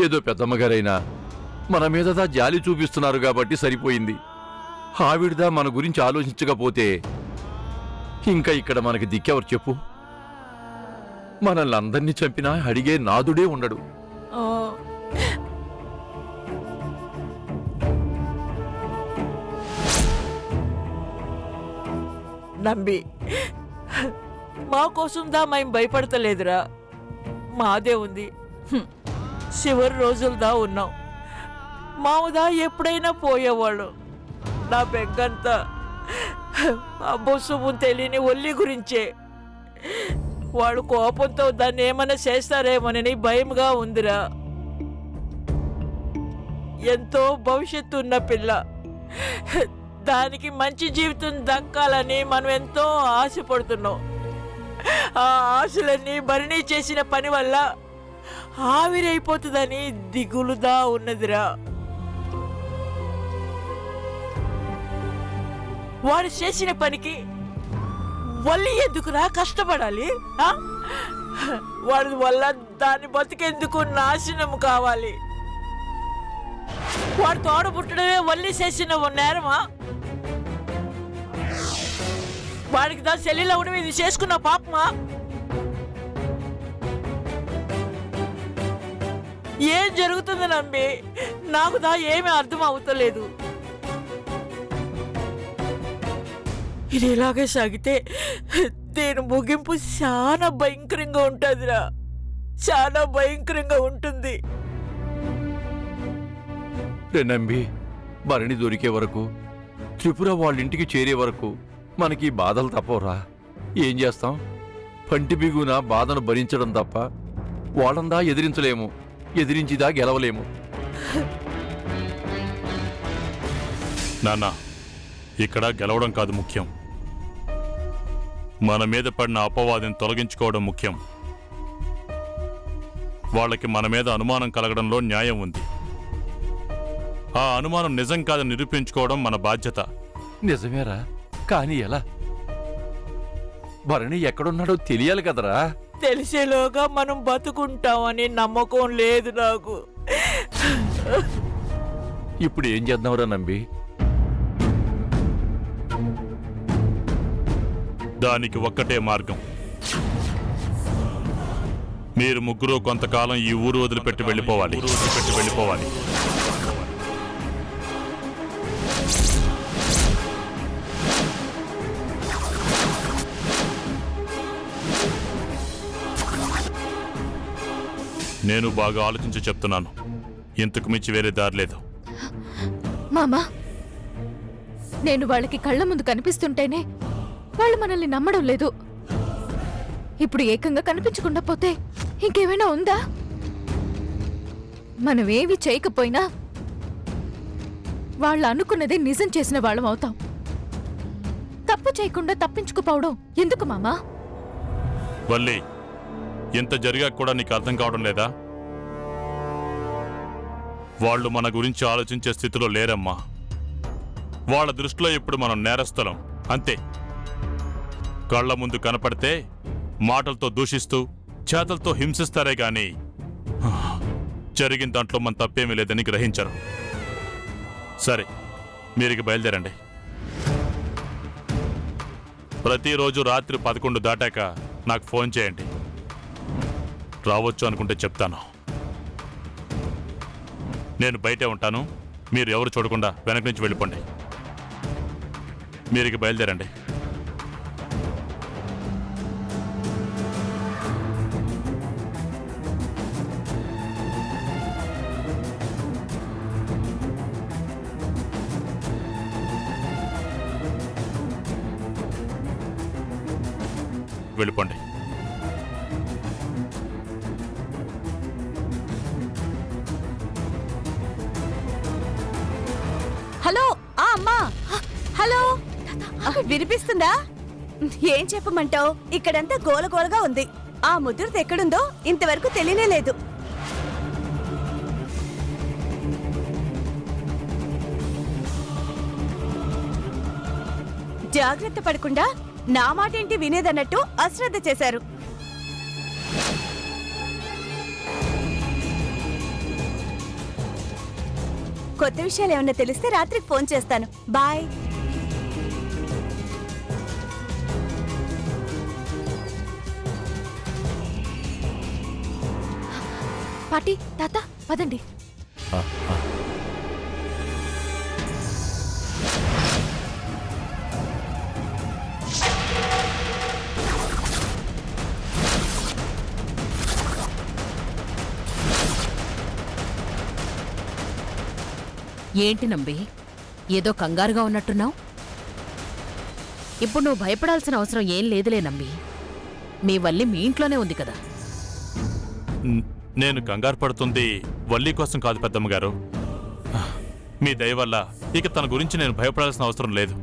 ఏదో పెద్దమ్మగారైనా మన మీదదా జాలి చూపిస్తున్నారు కాబట్టి సరిపోయింది. ఆవిడదా మన గురించి ఆలోచించకపోతే ఇంకా ఇక్కడ మనకి దిక్కెవరు చెప్పు? మనల్ని అందరినీ చంపినా అడిగే నాదుడే ఉండడు. నంబి, మా కోసందా మేము భయపడతలేదురా. మాదే ఉంది. చివరి రోజులదా ఉన్నాం. మావుదా ఎప్పుడైనా పోయేవాళ్ళు. నా బెగ్గంతా ఆ బొస్సు తెలియని ఒల్లి గురించే. వాడు కోపంతో దాన్ని ఏమైనా చేస్తారేమోనని భయంగా ఉందిరా. ఎంతో భవిష్యత్తు ఉన్న పిల్ల, దానికి మంచి జీవితం దక్కాలని మనం ఎంతో ఆశపడుతున్నాం. ఆ ఆశలన్నీ భరణి చేసిన పని వల్ల ఆవిరైపోతుందని దిగులుదా ఉన్నదిరా. వాడు చేసిన పనికి వల్లి ఎందుకురా కష్టపడాలి? వాడి వల్ల దాని బతికెందుకు నాశనం కావాలి? వాడు తోడ పుట్టడమే వల్లి చేసిన నేరమా? వాడికి దా సెల్లిలో ఉండడం ఇది చేసుకున్న పాపమా? ఏం జరుగుతుంది నంబి? నాకు దా ఏమీ అర్థం అవుతలేదు. ఇది ఇలాగే సాగితే దీని ముగింపు చాలా భయంకరంగా ఉంటుందిరా. చాలా భయంకరంగా ఉంటుంది. నంబి, భరణి దొరికే వరకు, త్రిపుర వాళ్ళింటికి చేరే వరకు మనకి బాధలు తప్పవురా. ఏం చేస్తాం? పంటి బిగున బాధను భరించడం తప్ప వాళ్ళందా ఎదిరించలేము, ఎదిరించిదా గెలవలేము. నాన్న, ఇక్కడ గెలవడం కాదు ముఖ్యం, మన మీద పడిన అపవాదం తొలగించుకోవడం ముఖ్యం. వాళ్ళకి మన మీద అనుమానం కలగడంలో న్యాయం ఉంది. ఆ అనుమానం నిజం కాదని నిరూపించుకోవడం మన బాధ్యత. నిజమేరా, కానీ ఎలా? భరణి ఎక్కడున్నాడో తెలియాలి కదరా. తెలిసేలోగా మనం బతుకుంటామని నమ్మకం లేదు నాకు. ఇప్పుడు ఏం చేద్దాంరా నంబి? దానికి ఒక్కటే మార్గం. మీరు ముగ్గురు కొంతకాలం ఈ ఊరు వదిలిపెట్టి వెళ్ళిపోవాలి. నేను బాగా ఆలోచించి చెప్తున్నాను. ఇంతకు మించి వేరే దారి లేదు. మామా, నేను వాళ్ళకి కళ్ళ ముందు కనిపిస్తుంటేనే వాళ్ళు మనల్ని నమ్మడం లేదు. ఇప్పుడు ఏకంగా కనిపించకుండా పోతే ఇంకేమైనా ఉందా? మనమేవి చేయకపోయినా వాళ్ళు అనుకున్నదే నిజం చేసిన వాళ్ళం అవుతాం. తప్పు చేయకుండా తప్పించుకుపోవడం ఎందుకు మామా? వల్లి, ఇంత జరిగా కూడా నీకు అర్థం కావడం లేదా? వాళ్ళు మన గురించి ఆలోచించే స్థితిలో లేరమ్మా. వాళ్ళ దృష్టిలో ఇప్పుడు మనం నేరస్థలం అంతే. కళ్ల ముందు కనపడితే మాటలతో దూషిస్తూ చేతలతో హింసిస్తారే గాని జరిగిన దాంట్లో మన తప్పేమీ లేదని గ్రహించరు. సరే, మీరికి బయలుదేరండి. ప్రతిరోజు రాత్రి 11 దాటాక నాకు ఫోన్ చేయండి. రావచ్చు అనుకుంటే చెప్తాను. నేను బయటే ఉంటాను. మీరు ఎవరు చూడకుండా వెనక నుంచి వెళ్ళిపోండి. మీరికి బయలుదేరండి. వెళ్ళిపోండి. హలో, అమ్మా. హలో, వినిపిస్తుందా? ఏం చెప్పమంటావు? ఇక్కడంతా గోలగోలగా ఉంది. ఆ ముద్రత ఎక్కడుందో ఇంతవరకు తెలియనే లేదు. జాగ్రత్త పడకుండా నా మాటేంటి వినేదన్నట్టు అశ్రద్ధ చేశారు. కొత్త విషయాలు ఏమన్నా తెలిస్తే రాత్రికి ఫోన్ చేస్తాను. బాయ్. పాటి తాత పదండి. ఏంటి నంబి, ఏదో కంగారుగా ఉన్నట్టున్నావు? ఇప్పుడు నువ్వు భయపడాల్సిన అవసరం ఏం లేదులే నంబి. మీ వల్లి మీ ఇంట్లోనే ఉంది కదా. నేను కంగారు పడుతుంది వల్లి కోసం కాదు పెద్దమ్మగారు. మీ దయ వల్ల ఇక తన గురించి నేను భయపడాల్సిన అవసరం లేదు.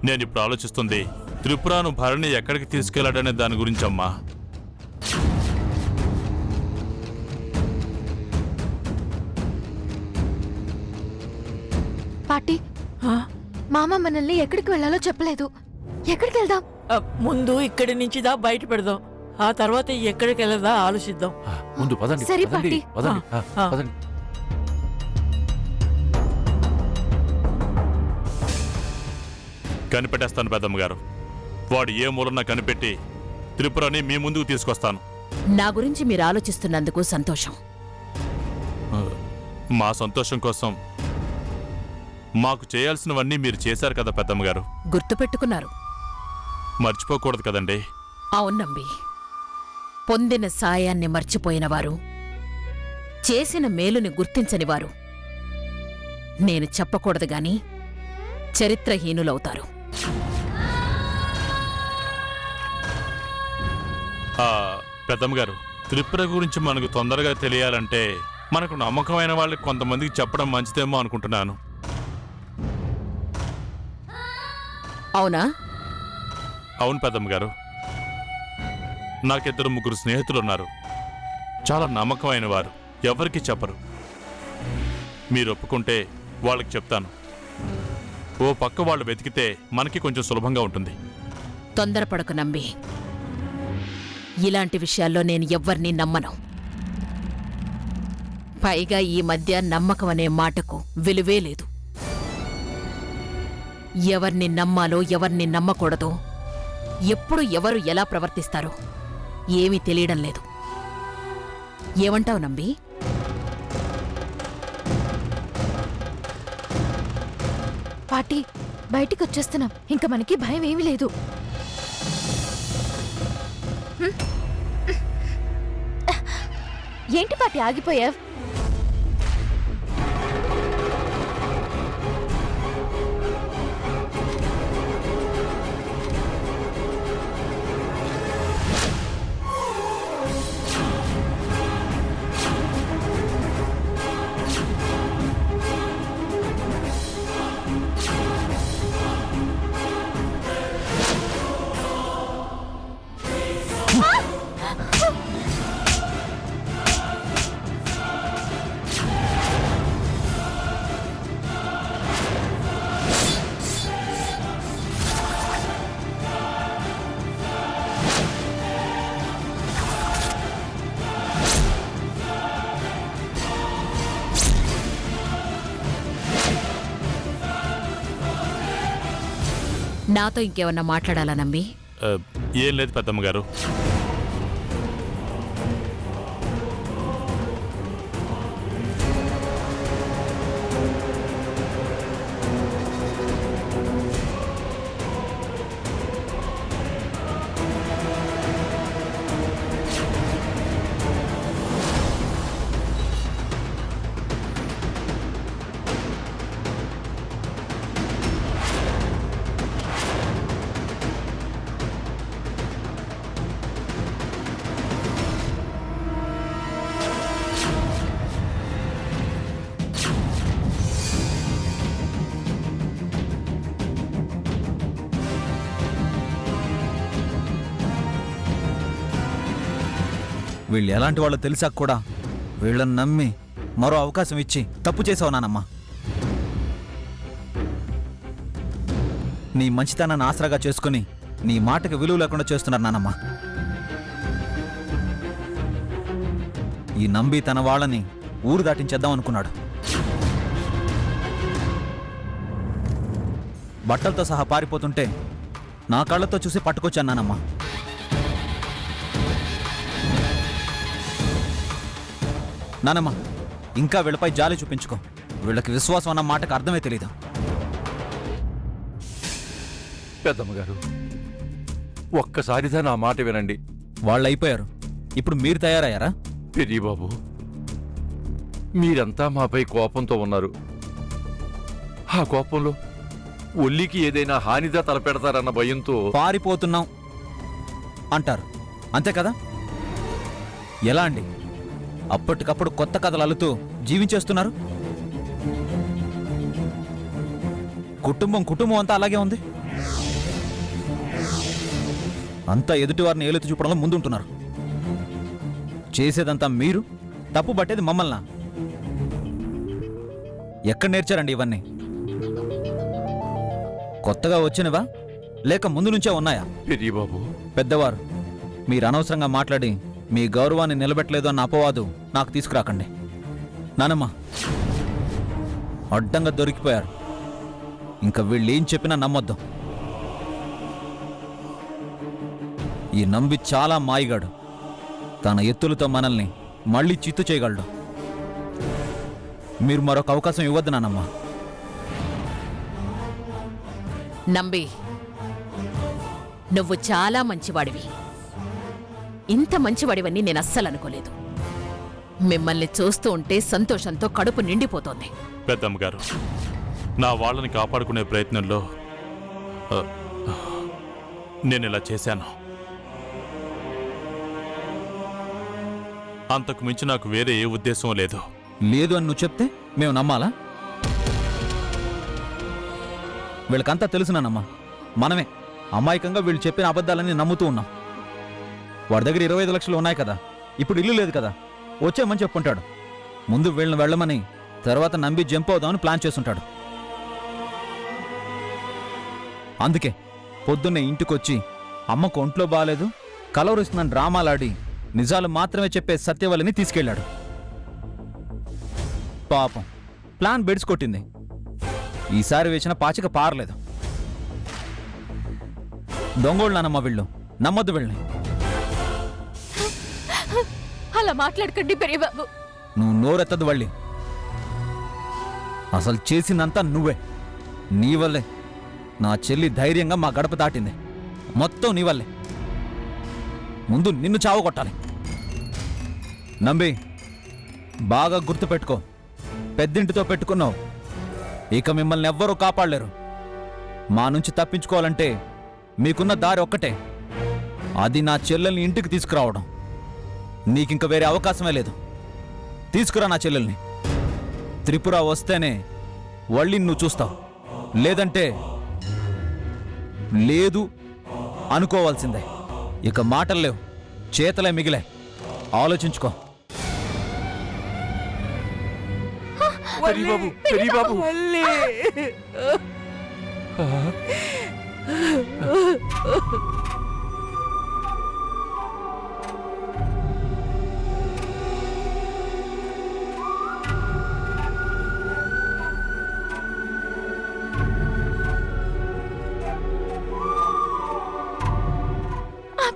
నేను ఇప్పుడు ఆలోచిస్తుంది త్రిపురాను భరణి ఎక్కడికి తీసుకెళ్లాడనే దాని గురించమ్మా. పాటి మామ మనల్ని ఎక్కడికి వెళ్ళాలో చెప్పలేదు. ఎక్కడికి వెళ్దాం? ముందు ఇక్కడి నుంచి దా బయట పెడదాం, ఆ తర్వాత ఎక్కడికి వెళ్ళదా ఆలోచిద్దాం. ముందు పదండి. సరే, పదండి, పాటి. పదండి, పదండి. కనిపెట్టేస్తాను పెద్దమ్మగారు. వాడు ఏ మూలన్నా కనిపెట్టి త్రిపురని మీ ముందుకు తీసుకొస్తాను. నా గురించి మీరు ఆలోచిస్తున్నందుకు సంతోషం. మా సంతోషం కోసం మాకు చేయాల్సినవన్నీ మీరు చేశారు కదా పెద్దమ్మగారు. గుర్తుపెట్టుకున్నారు. మర్చిపోకూడదు కదండి. అవునంబి, పొందిన సాయాన్ని మర్చిపోయినవారు, చేసిన మేలుని గుర్తించనివారు నేను చెప్పకూడదు గాని చరిత్రహీనులవుతారు. పెద్దమ్మగారు, త్రిపుర గురించి మనకు తొందరగా తెలియాలంటే మనకు నమ్మకమైన వాళ్ళకి కొంతమందికి చెప్పడం మంచిదేమో అనుకుంటున్నాను. అవునా? అవును పెద్దమ్మగారు, నాకిద్దరు ముగ్గురు స్నేహితులున్నారు. చాలా నమ్మకమైన వారు, ఎవరికి చెప్పరు. మీరు ఒప్పుకుంటే వాళ్ళకి చెప్తాను. ఓ పక్క వాళ్ళు వెతికితే మనకి కొంచెం సులభంగా ఉంటుంది. తొందరపడకు నంబి. ఇలాంటి విషయాల్లో నేను ఎవ్వరినీ నమ్మను. పైగా ఈ మధ్య నమ్మకం అనే మాటకు విలువే లేదు. ఎవరిని నమ్మాలో ఎవరిని నమ్మకూడదో, ఎప్పుడు ఎవరు ఎలా ప్రవర్తిస్తారో ఏమీ తెలియడం లేదు. ఏమంటావు నంబి? పాటి బయటికి వచ్చేస్తున్నాం. ఇంకా మనకి భయం ఏమీ లేదు. ఏంటి పాటి ఆగిపోయావ్? నాతో ఇంకేమన్నా మాట్లాడాలా నంబి? ఏం లేదు పెద్దమ్మగారు. వీళ్ళు ఎలాంటి వాళ్ళో తెలిసాక కూడా వీళ్ళని నమ్మి మరో అవకాశం ఇచ్చి తప్పు చేసావు నానమ్మా. నీ మంచితనాన్ని ఆసరాగా చేసుకుని నీ మాటకి విలువ లేకుండా చేస్తున్నారు నానమ్మా. ఈ నంబి తన వాళ్ళని ఊరు దాటించేద్దాం అనుకున్నాడు. బట్టలతో సహా పారిపోతుంటే నా కళ్ళతో చూసి పట్టుకొచ్చాను నానమ్మ. నానమ్మ, ఇంకా వీళ్ళపై జాలి చూపించుకో. వీళ్ళకి విశ్వాసం అన్న మాటకు అర్థమే తెలీదు. పెద్దమ్మగారు, ఒక్కసారిదా నా మాట వినండి. వాళ్ళు అయిపోయారు, ఇప్పుడు మీరు తయారయ్యారా? పెరియబాబు, మీరంతా మాపై కోపంతో ఉన్నారు. ఆ కోపంలో ఒల్లికి ఏదైనా హానిదా తలపెడతారన్న భయంతో పారిపోతున్నాం అంటారు, అంతే కదా? ఎలా అండి అప్పటికప్పుడు కొత్త కథలు అల్లుతూ జీవించేస్తున్నారు? కుటుంబం అంతా అలాగే ఉంది. అంతా ఎదుటివారిని ఏలెత్తి చూపడంలో ముందుంటున్నారు. చేసేదంతా మీరు, తప్పు పట్టేది మమ్మల్ని. ఎక్కడ నేర్చారండి ఇవన్నీ? కొత్తగా వచ్చినవా లేక ముందు నుంచే ఉన్నాయా? పెరియబాబు, పెద్దవారు, మీరు అనవసరంగా మాట్లాడి మీ గౌరవాన్ని నిలబెట్టలేదు అన్న అపవాదు నాకు తీసుకురాకండి. నానమ్మ, అడ్డంగా దొరికిపోయారు. ఇంకా వీళ్ళు ఏం చెప్పినా నమ్మొద్దు. ఈ నంబి చాలా మాయిగాడు. తన ఎత్తులతో మనల్ని మళ్ళీ చిత్తు చేయగలడు. మీరు మరొక అవకాశం ఇవ్వద్దు నానమ్మ. నంబి, నువ్వు చాలా మంచివాడివి. ఇంత మంచివాడివని నేను అస్సలు అనుకోలేదు. మిమ్మల్ని చూస్తూ ఉంటే సంతోషంతో కడుపు నిండిపోతోంది. పెద్దమ్మగారు, నా వాళ్ళని కాపాడుకునే ప్రయత్నంలో నేను ఇలా చేశాను. అంతకు మించి నాకు వేరే ఏ ఉద్దేశం లేదు. లేదు అని నువ్వు చెప్తే మేము నమ్మాలా? వీళ్ళకంతా తెలుసునానమ్మా. మనమే అమాయకంగా వీళ్ళు చెప్పిన అబద్ధాలని నమ్ముతూ ఉన్నాం. వాడి దగ్గర 25 లక్షలు ఉన్నాయి కదా, ఇప్పుడు ఇల్లు లేదు కదా, వచ్చేయమని చెప్పుంటాడు. ముందు వీళ్ళని వెళ్ళమని, తర్వాత నంబి జంప్ అవుదామని ప్లాన్ చేసుంటాడు. అందుకే పొద్దున్నే ఇంటికొచ్చి అమ్మకు ఒంట్లో బాగాలేదు, కలవరిస్తుందని డ్రామాలాడి నిజాలు మాత్రమే చెప్పే సత్యవల్లిని తీసుకెళ్లాడు. పాపం ప్లాన్ బెడ్స్ కొట్టింది. ఈసారి వేసిన పాచిక పారలేదు. దొంగోళ్ళనమ్మ వీళ్ళు, నమ్మొద్దు వీళ్ళని. అలా మాట్లాడకండి పెరియబాబు. నువ్వు నోరెత్తదు వల్లి. అసలు చేసిందంతా నువ్వే. నీ వల్లే నా చెల్లి ధైర్యంగా మా గడప దాటింది. మొత్తం నీ వల్లే. ముందు నిన్ను చావగొట్టాలి. నంబి, బాగా గుర్తుపెట్టుకో. పెద్దింటితో పెట్టుకున్నావు, ఇక మిమ్మల్ని ఎవ్వరూ కాపాడలేరు. మా నుంచి తప్పించుకోవాలంటే మీకున్న దారి ఒక్కటే, అది నా చెల్లెల్ని ఇంటికి తీసుకురావడం. నీకింక వేరే అవకాశమే లేదు. తీసుకురా నా చెల్లెల్ని. త్రిపుర వస్తేనే వళ్ళిని నువ్వు చూస్తావు, లేదంటే లేదు అనుకోవాల్సిందే. ఇక మాటలు లేవు, చేతలే మిగిలే. ఆలోచించుకో. పెరియబాబు, పెరియబాబు. వల్లి.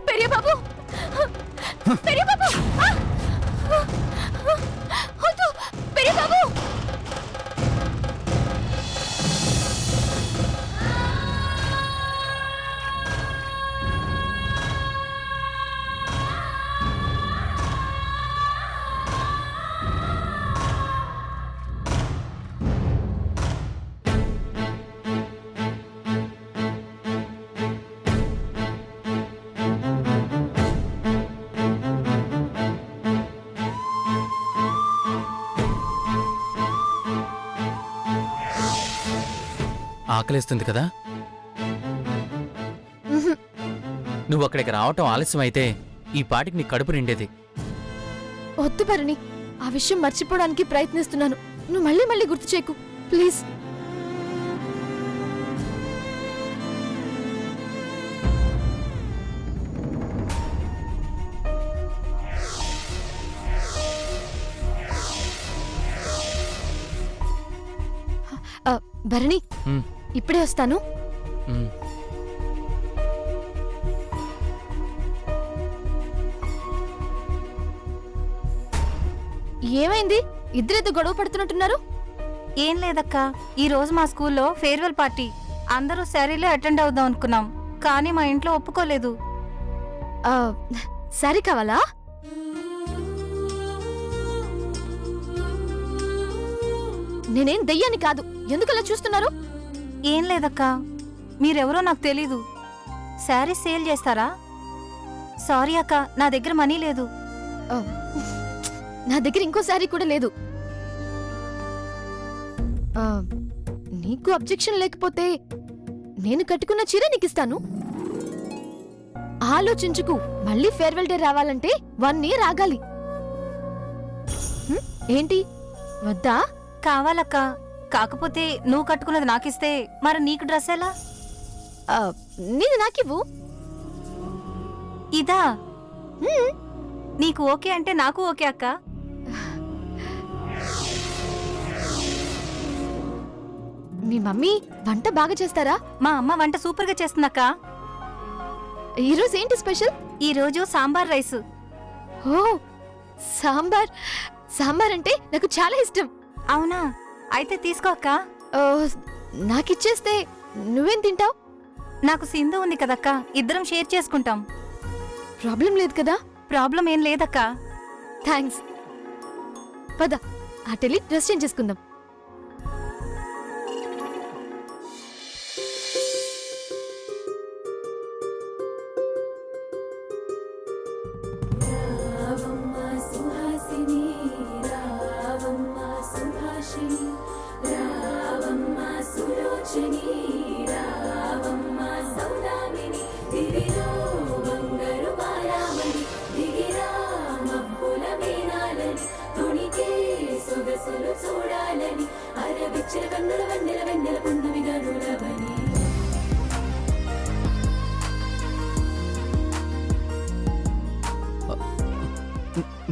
పెరియబాబు, పెరియబాబు, వద్దు పెరియబాబు. ఆకలిస్తుంది కదా? నువ్వు అక్కడికి రావటం ఆలస్యం అయితే ఈ పాటికి నీ కడుపు నిండేది. వద్దు భరణి, ఆ విషయం మర్చిపోవడానికి ప్రయత్నిస్తున్నాను. నువ్వు మళ్ళీ మళ్ళీ గుర్తు చేయకు ప్లీజ్. భరణి, ఇప్పుడే వస్తాను. మ్. ఏమైంది? ఇద్దరేదో గొడవ పడుతున్నట్టున్నారు. ఏం లేదక్క, ఈ రోజు మా స్కూల్లో ఫేర్వెల్ పార్టీ. అందరూ శారీలో అటెండ్ అవుదాం అనుకున్నాం, కానీ మా ఇంట్లో ఒప్పుకోలేదు. ఆ, సారీ కావాలా? నేనేం దెయ్యాన్ని కాదు. ఎందుకలా చూస్తున్నారు? ఏం లేదక్క, మీరెవరో నాకు తెలీదు. శారీ సేల్ చేస్తారా? సారీ అక్క, నా దగ్గర మనీ లేదు. ఆ, నా దగ్గర ఇంకో సారీ కూడా లేదు. ఆ, నీకు అబ్జెక్షన్ లేకపోతే నేను కట్టుకున్న చీర నీకిస్తాను. ఆలోచించుకు. మళ్ళీ ఫేర్వెల్ డే రావాలంటే 1 year ఆగాలి. ఏంటి వద్దా? కావాలక్క, కాకపోతే నువ్వు కట్టుకున్నది నాకిస్తే మరి నీకు డ్రెస్ ఎలా? ఆ, నీది నాకివ్వు. ఇదా? నీకు ఓకే అంటే నాకు ఓకే అక్క. మీ మమ్మీ వంట బాగా చేస్తారా? మా అమ్మ వంట సూపర్ గా చేస్తుందక్క. ఈరోజు ఏంటి స్పెషల్? ఈ రోజు సాంబార్ రైస్. ఓ, సాంబార్. సాంబార్ అంటే నాకు చాలా ఇష్టం. అవునా? అయితే తీసుకో అక్క. ఓ, నాకిచ్చేస్తే నువ్వేం తింటావు? నాకు సింధు ఉంది కదక్క, ఇద్దరం షేర్ చేసుకుంటాం. ప్రాబ్లం లేదు కదా? ప్రాబ్లం ఏం లేదక్క. థ్యాంక్స్. పద, అటెళ్ళి డ్రెస్ చేంజ్ చేసుకుందాం.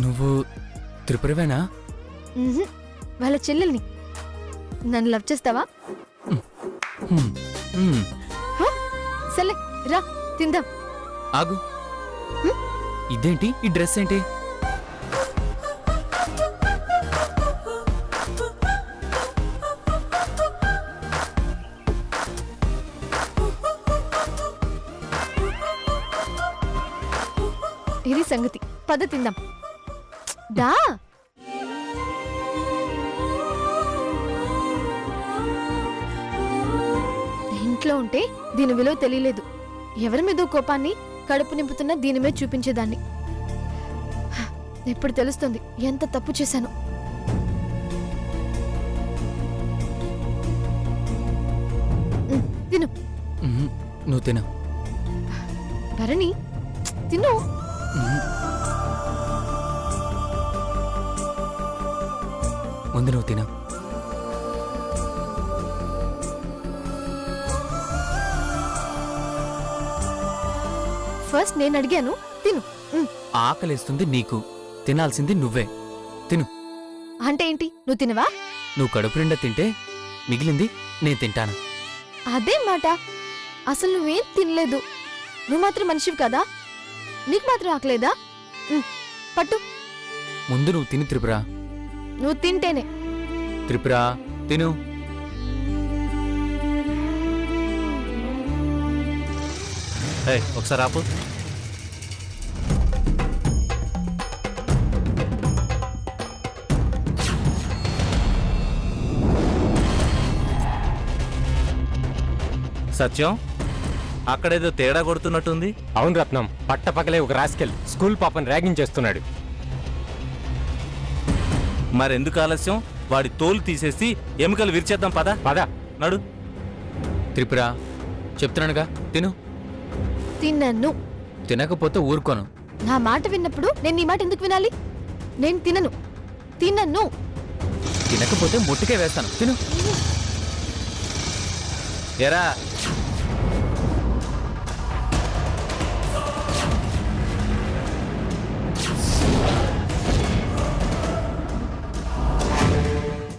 నువ్వు త్రిపురవేనా? మ్హూ. వాళ్ళ చెల్లెల్ని. నన్ను లవ్ చేస్తావా? మ్. మ్. సర్లే, రా తిందాం. ఆగు. ఇదేంటి? ఈ డ్రెస్ ఏంటి? ఇది సంగతి. పద తిందాం. డా. ఇంట్లో ఉంటే దీని విలువ తెలియలేదు. ఎవరి మీద కోపాన్ని కడుపు నింపుతున్నా దీని మీద చూపించేదాన్ని. ఇప్పుడు తెలుస్తుంది ఎంత తప్పు చేశాను. తిను. మ్. నువ్వు తిను. భరణి, తిను. ముందు నువ్వు తిను. ఫస్ట్ నేను అడిగాను, తిను. ఆకలిస్తుంది నీకు, తినాల్సింది నువ్వే. తిను. అంటే ఏంటి? నువ్వు తినవా? నువ్వు కడుపు నిండా తింటే మిగిలింది నేను తింటాను. అదే మాట. అసలు నువ్వేం తినలేదు. నువ్వు మాత్రం మనిషివి కదా? నీకు మాత్రం ఆకలేదా? పట్టు. ముందు నువ్వు తిని త్రిపుర. నువ్వు తింటేనే. త్రిపుర తిను. ఒకసారి ఆపు. సత్యం, అక్కడేదో తేడా కొడుతున్నట్టుంది. అవును రత్నం, పట్టపగలే ఒక రాస్కెల్ స్కూల్ పాపని ర్యాగింగ్ చేస్తున్నాడు. మరెందుకు ఆలస్యం? వాడి తోలు తీసేసి ఎముకలు విరిచేద్దాం. పద పద. నడు. త్రిపుర చెప్తున్నానుగా, తిను. తిన్నాను. తినకపోతే ఊరుకోను. నా మాట విన్నప్పుడు నేను నీ మాట ఎందుకు వినాలి? నేను తినను. తినను. తినకపోతే ముట్టుకే వేస్తాను. తిను. ఎరా,